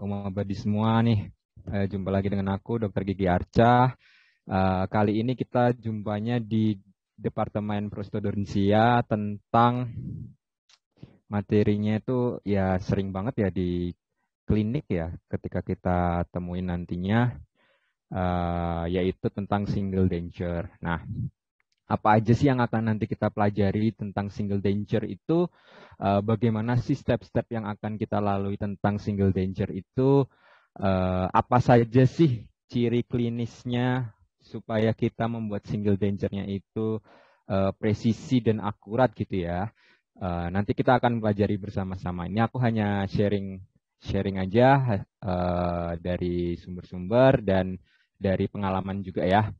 Umum abadi semua nih. Jumpa lagi dengan aku, Dr. Gigi Arca. Kali ini kita jumpanya di Departemen Prostodontia tentang materinya itu ya sering banget ya di klinik ya ketika kita temuin nantinya, yaitu tentang single denture. Nah, apa aja sih yang akan nanti kita pelajari tentang single denture itu, bagaimana sih step-step yang akan kita lalui tentang single denture itu, apa saja sih ciri klinisnya supaya kita membuat single denture-nya itu presisi dan akurat gitu ya. Nanti kita akan pelajari bersama-sama. Ini aku hanya sharing aja dari sumber-sumber dan dari pengalaman juga ya.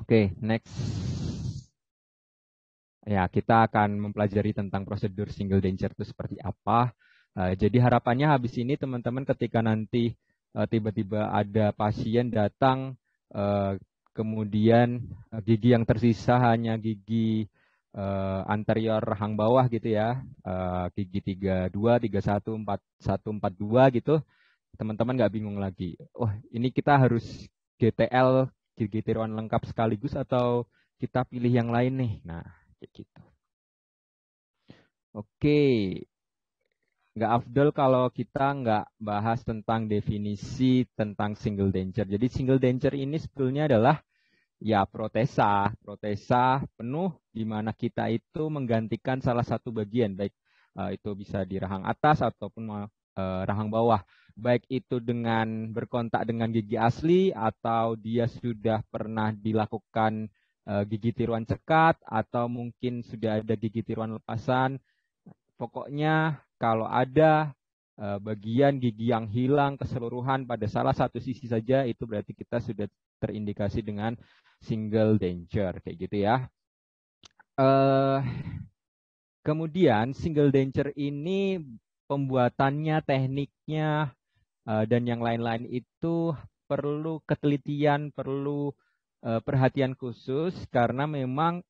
Oke, next. Ya, kita akan mempelajari tentang prosedur single denture itu seperti apa. Jadi harapannya habis ini teman-teman ketika nanti tiba-tiba ada pasien datang, kemudian gigi yang tersisa hanya gigi anterior rahang bawah gitu ya, gigi 32, 31, 41, 42 gitu, teman-teman nggak bingung lagi. Oh, ini kita harus GTL, gigi tiruan lengkap sekaligus atau kita pilih yang lain nih. Nah, kayak gitu. Oke, nggak afdol kalau kita nggak bahas tentang definisi tentang single denture. Jadi single denture ini sebetulnya adalah ya protesa penuh di mana kita itu menggantikan salah satu bagian, baik itu bisa di rahang atas ataupun rahang bawah. Baik itu dengan berkontak dengan gigi asli atau dia sudah pernah dilakukan gigi tiruan cekat atau mungkin sudah ada gigi tiruan lepasan. Pokoknya kalau ada bagian gigi yang hilang keseluruhan pada salah satu sisi saja, itu berarti kita sudah terindikasi dengan single denture kayak gitu ya. Kemudian single denture ini pembuatannya, tekniknya dan yang lain-lain itu perlu ketelitian, perlu perhatian khusus karena memang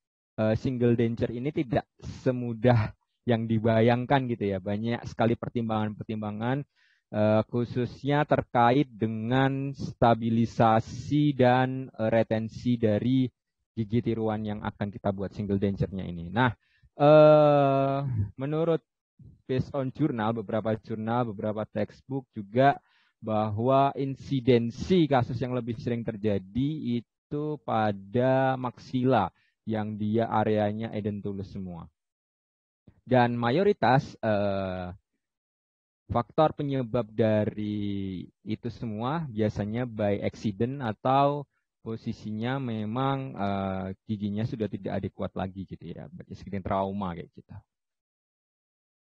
single denture ini tidak semudah yang dibayangkan gitu ya. Banyak sekali pertimbangan-pertimbangan khususnya terkait dengan stabilisasi dan retensi dari gigi tiruan yang akan kita buat single denture-nya ini. Nah, menurut based on jurnal, beberapa textbook juga bahwa insidensi kasus yang lebih sering terjadi itu pada maksila yang dia areanya edentulus semua. Dan mayoritas faktor penyebab dari itu semua biasanya by accident atau posisinya memang giginya sudah tidak adekuat lagi gitu ya, seperti trauma kayak gitu.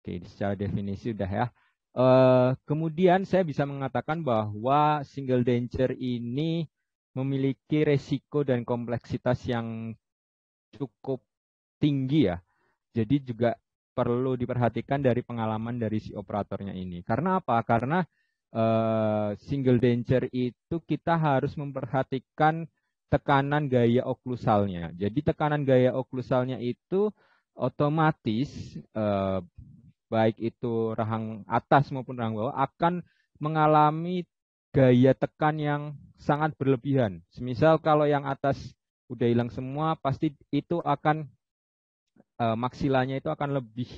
Oke, secara definisi udah ya. Kemudian saya bisa mengatakan bahwa single denture ini memiliki resiko dan kompleksitas yang cukup tinggi ya. Jadi juga perlu diperhatikan dari pengalaman dari si operatornya ini. Karena apa? Karena single denture itu kita harus memperhatikan tekanan gaya oklusalnya. Jadi tekanan gaya oklusalnya itu otomatis baik itu rahang atas maupun rahang bawah akan mengalami gaya tekan yang sangat berlebihan. Semisal kalau yang atas udah hilang semua, pasti itu akan maksilanya itu akan lebih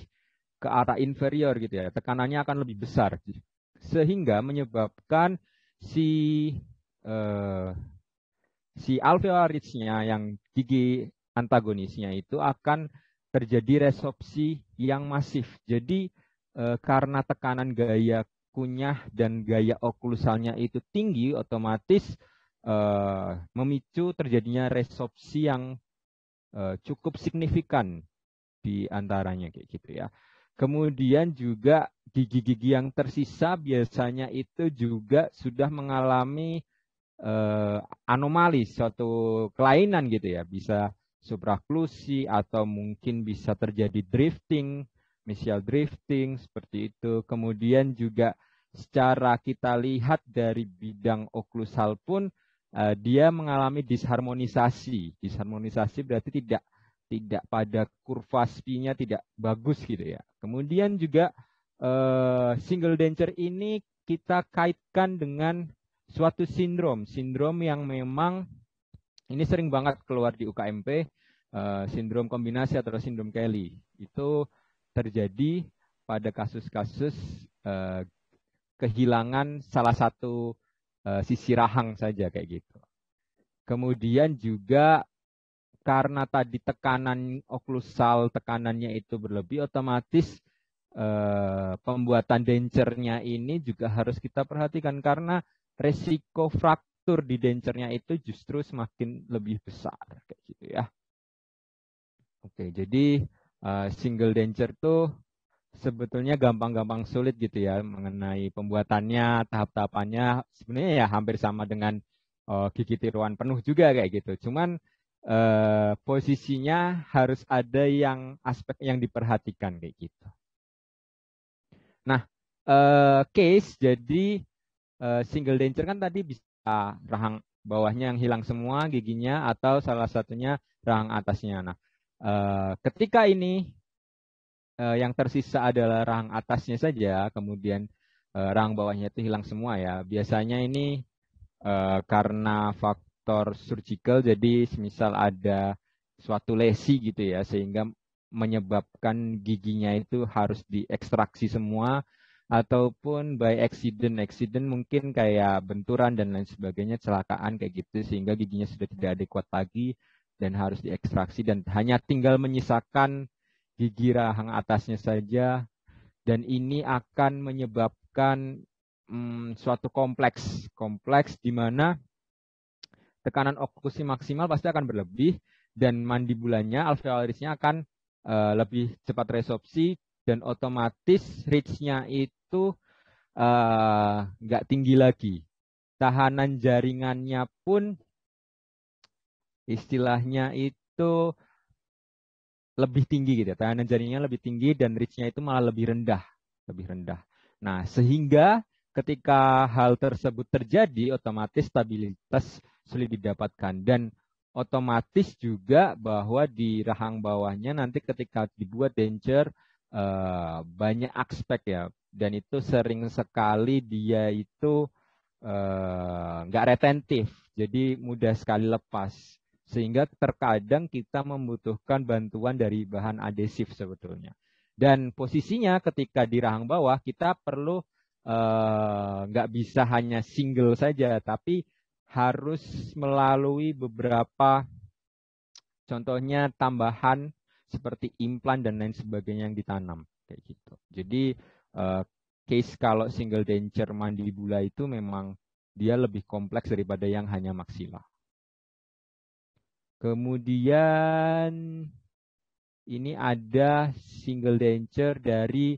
ke arah inferior gitu ya. Tekanannya akan lebih besar. Sehingga menyebabkan si alveolar-ridge-nya yang gigi antagonisnya itu akan terjadi resorpsi yang masif. Jadi karena tekanan gaya kunyah dan gaya oklusalnya itu tinggi, otomatis memicu terjadinya resorpsi yang cukup signifikan di antaranya kayak gitu ya. Kemudian juga gigi-gigi yang tersisa biasanya itu juga sudah mengalami anomali, suatu kelainan gitu ya. Bisa subraklusi atau mungkin bisa terjadi drifting, mesial drifting seperti itu. Kemudian juga secara kita lihat dari bidang oklusal pun dia mengalami disharmonisasi. Disharmonisasi berarti tidak pada kurva spi-nya tidak bagus gitu ya. Kemudian juga single denture ini kita kaitkan dengan suatu sindrom yang memang ini sering banget keluar di UKMP, sindrom kombinasi atau sindrom Kelly. Itu terjadi pada kasus-kasus kehilangan salah satu sisi rahang saja kayak gitu. Kemudian juga karena tadi tekanan oklusal, tekanannya itu berlebih, otomatis pembuatan dencernya ini juga harus kita perhatikan karena resiko fraktur di dencernya itu justru semakin lebih besar kayak gitu ya. Oke, jadi single denture tuh sebetulnya gampang-gampang sulit gitu ya mengenai pembuatannya, tahap-tahapannya sebenarnya ya hampir sama dengan gigi tiruan penuh juga kayak gitu. Cuman posisinya harus ada yang aspek yang diperhatikan kayak gitu. Nah, case jadi single denture kan tadi bisa rahang bawahnya yang hilang semua giginya atau salah satunya rahang atasnya. Nah, ketika ini yang tersisa adalah rahang atasnya saja, kemudian rahang bawahnya itu hilang semua ya. Biasanya ini karena faktor surgical, jadi semisal ada suatu lesi gitu ya, sehingga menyebabkan giginya itu harus diekstraksi semua, ataupun by accident mungkin kayak benturan dan lain sebagainya, celakaan kayak gitu, sehingga giginya sudah tidak adekuat lagi dan harus diekstraksi dan hanya tinggal menyisakan gigi rahang atasnya saja, dan ini akan menyebabkan suatu kompleks di mana tekanan oklusi maksimal pasti akan berlebih dan mandibulanya, alveolarisnya akan lebih cepat resorpsi dan otomatis reach-nya itu nggak tinggi lagi. Tahanan jaringannya pun istilahnya itu lebih tinggi gitu ya. Tahanan jaringannya lebih tinggi dan reach-nya itu malah lebih rendah. Nah, sehingga ketika hal tersebut terjadi, otomatis stabilitas sulit didapatkan dan otomatis juga bahwa di rahang bawahnya nanti ketika dibuat denture banyak aspek ya, dan itu sering sekali dia itu nggak retentif, jadi mudah sekali lepas. Sehingga terkadang kita membutuhkan bantuan dari bahan adesif sebetulnya. Dan posisinya ketika di rahang bawah kita perlu nggak bisa hanya single saja, tapi harus melalui beberapa contohnya tambahan seperti implan dan lain sebagainya yang ditanam kayak gitu. Jadi case kalau single denture mandibula itu memang dia lebih kompleks daripada yang hanya maksila. Kemudian ini ada single denture dari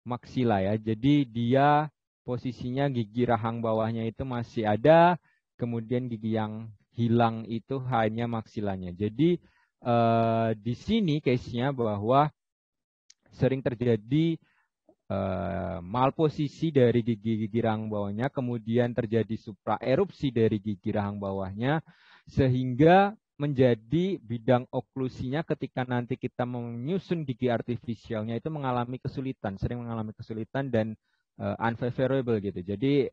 maksila ya. Jadi dia posisinya gigi rahang bawahnya itu masih ada, kemudian gigi yang hilang itu hanya maksilanya. Jadi di sini case-nya bahwa sering terjadi malposisi dari gigi rahang bawahnya, kemudian terjadi supraerupsi dari gigi rahang bawahnya, sehingga menjadi bidang oklusinya ketika nanti kita menyusun gigi artifisialnya itu mengalami kesulitan, sering mengalami kesulitan dan unfavorable gitu. Jadi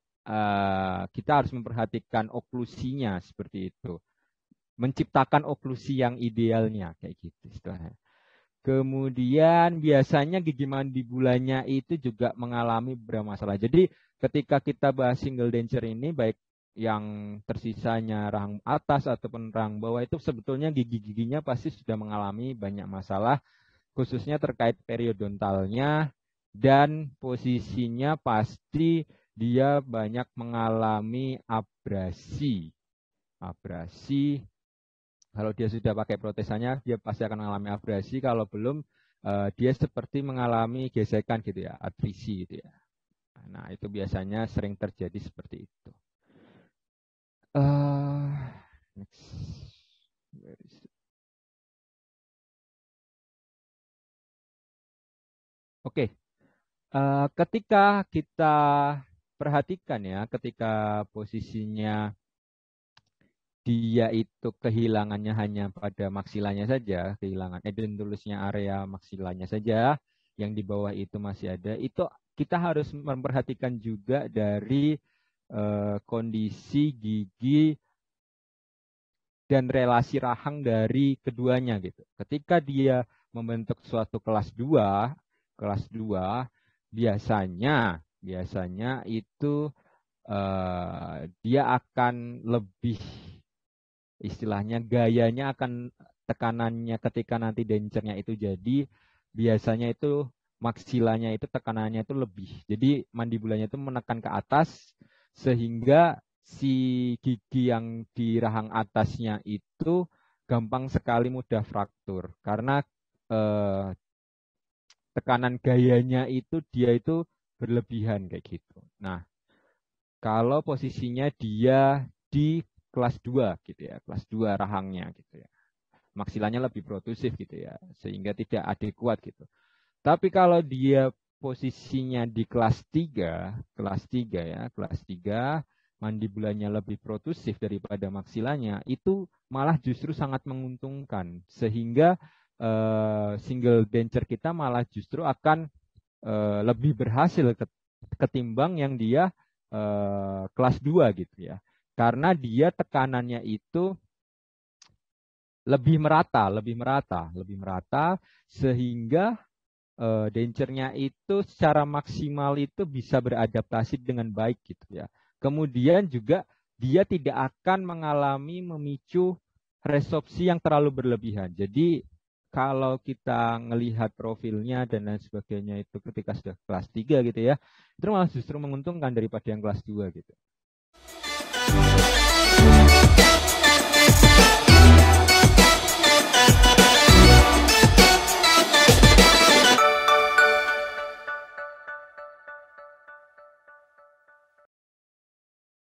kita harus memperhatikan oklusinya seperti itu, menciptakan oklusi yang idealnya kayak gitu istilahnya. Kemudian biasanya gigi mandibulanya itu juga mengalami beberapa masalah. Jadi ketika kita bahas single denture ini, baik yang tersisanya rahang atas ataupun rahang bawah, itu sebetulnya gigi-giginya pasti sudah mengalami banyak masalah, khususnya terkait periodontalnya, dan posisinya pasti dia banyak mengalami abrasi. Kalau dia sudah pakai protesanya, dia pasti akan mengalami abrasi. Kalau belum, dia seperti mengalami gesekan gitu ya, atrisi gitu ya. Nah, itu biasanya sering terjadi seperti itu. Next. Oke, ketika kita perhatikan ya, ketika posisinya dia itu kehilangannya hanya pada maksilanya saja, kehilangan edentulusnya area maksilanya saja, yang di bawah itu masih ada, itu kita harus memperhatikan juga dari kondisi gigi dan relasi rahang dari keduanya gitu. Ketika dia membentuk suatu kelas 2 biasanya itu dia akan lebih, istilahnya gayanya akan, tekanannya ketika nanti dencernya itu jadi, biasanya itu maksilanya itu tekanannya itu lebih. Jadi mandibulanya itu menekan ke atas sehingga si gigi yang di rahang atasnya itu gampang sekali mudah fraktur karena tekanan gayanya itu dia itu berlebihan kayak gitu. Nah, kalau posisinya dia di kelas 2 gitu ya, kelas 2 rahangnya gitu ya. Maksilanya lebih protrusif gitu ya, sehingga tidak adekuat gitu. Tapi kalau dia posisinya di kelas 3 ya, kelas 3, mandibulanya lebih protrusif daripada maksilanya, itu malah justru sangat menguntungkan. Sehingga single denture kita malah justru akan lebih berhasil ketimbang yang dia kelas 2 gitu ya. Karena dia tekanannya itu lebih merata sehingga dencernya itu secara maksimal itu bisa beradaptasi dengan baik gitu ya. Kemudian juga dia tidak akan mengalami memicu resorpsi yang terlalu berlebihan. Jadi kalau kita melihat profilnya dan lain sebagainya itu ketika sudah kelas 3 gitu ya, itu malah justru menguntungkan daripada yang kelas 2 gitu.